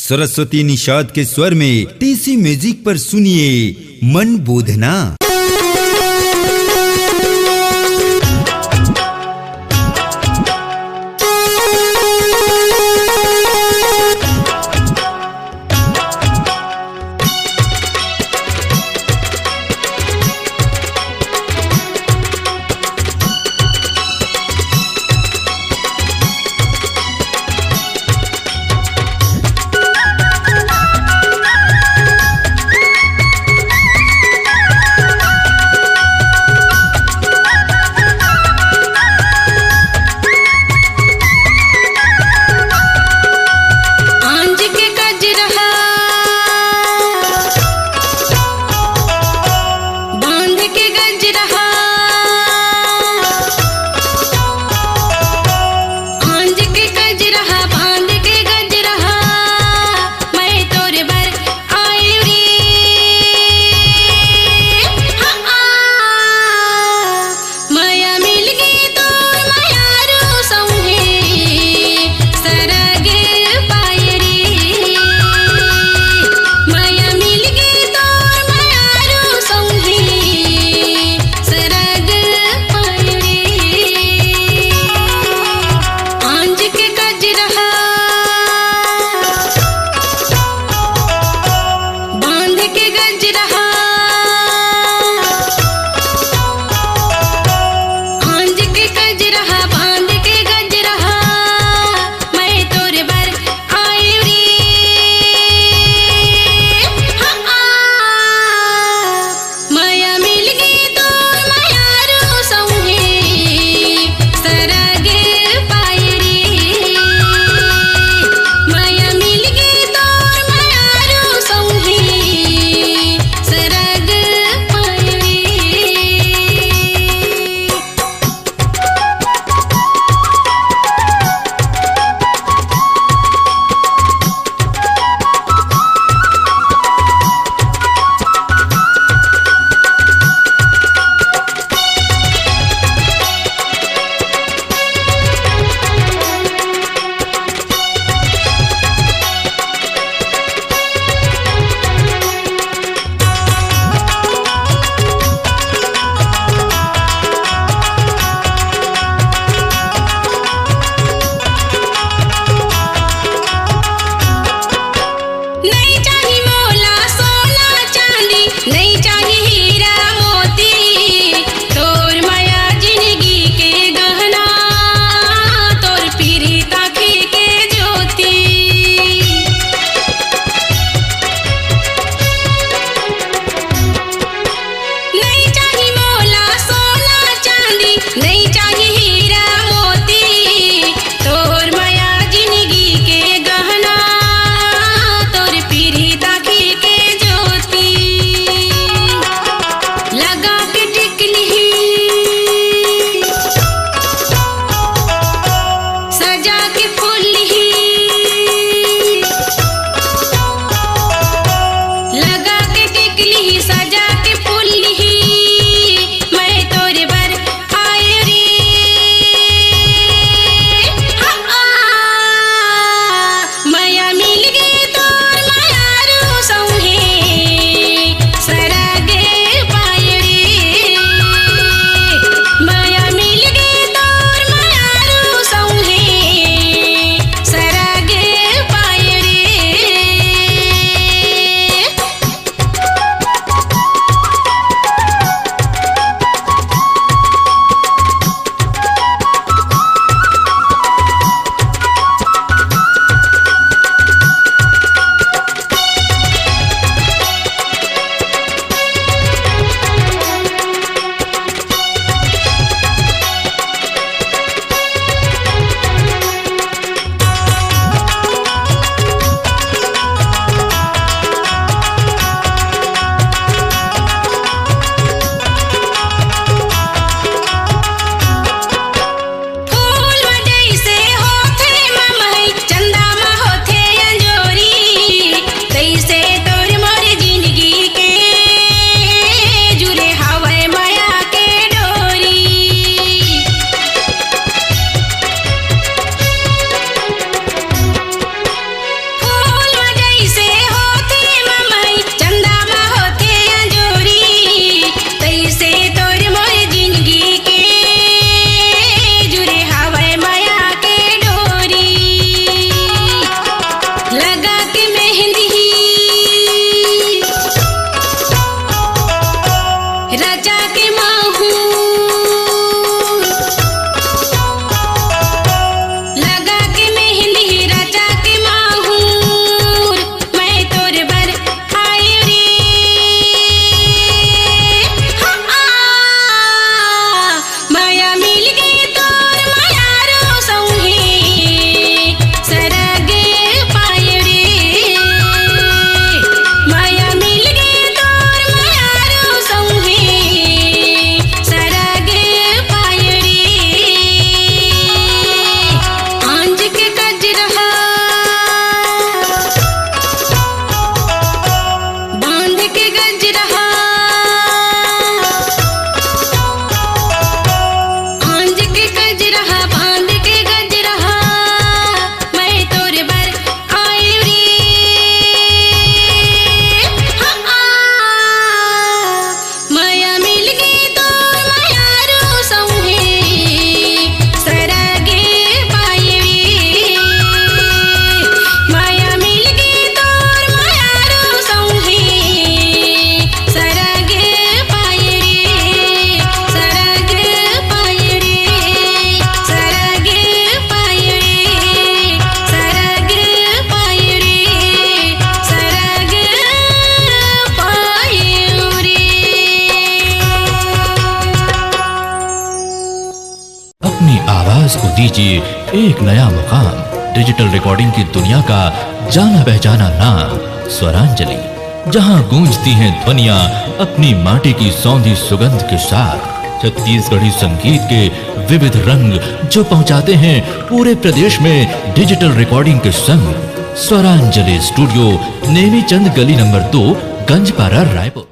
सरस्वती निषाद के स्वर में टीसी म्यूजिक पर सुनिए मन बोधना। राजा के माहू लगा के मेहंदी राजा के माहूर मैं तोर बर आए रे माया मिल गई तोर माया रो सौहे सरग पाए रे माया मिल गई तोर माया रो सौहे सरग पाए रे आंज के गज रहा बांध के गज रहा आंज के गज रहा बांध के गज रहा मैं तोर बर आए रे माया मिल गई तोर माया रो सौहे सरगे पाए रे माया मिल गई तोर माया रो सौहे सरगे पाए रे सरगे पाए रे सरगे पाए रे सरगे पाए रे सरगे पाए रे। अपनी आवाज को दीजिए एक नया मुकाम। डिजिटल रिकॉर्डिंग की दुनिया का जाना पहचाना नाम स्वरांजलि, जहां गूंजती हैं ध्वनियां अपनी माटी की सौंधी सुगंध के साथ। छत्तीसगढ़ी संगीत के विविध रंग जो पहुंचाते हैं पूरे प्रदेश में डिजिटल रिकॉर्डिंग के संग। स्वरांजलि स्टूडियो नेमी चंद गली नंबर 2 गंजपारा रायपुर।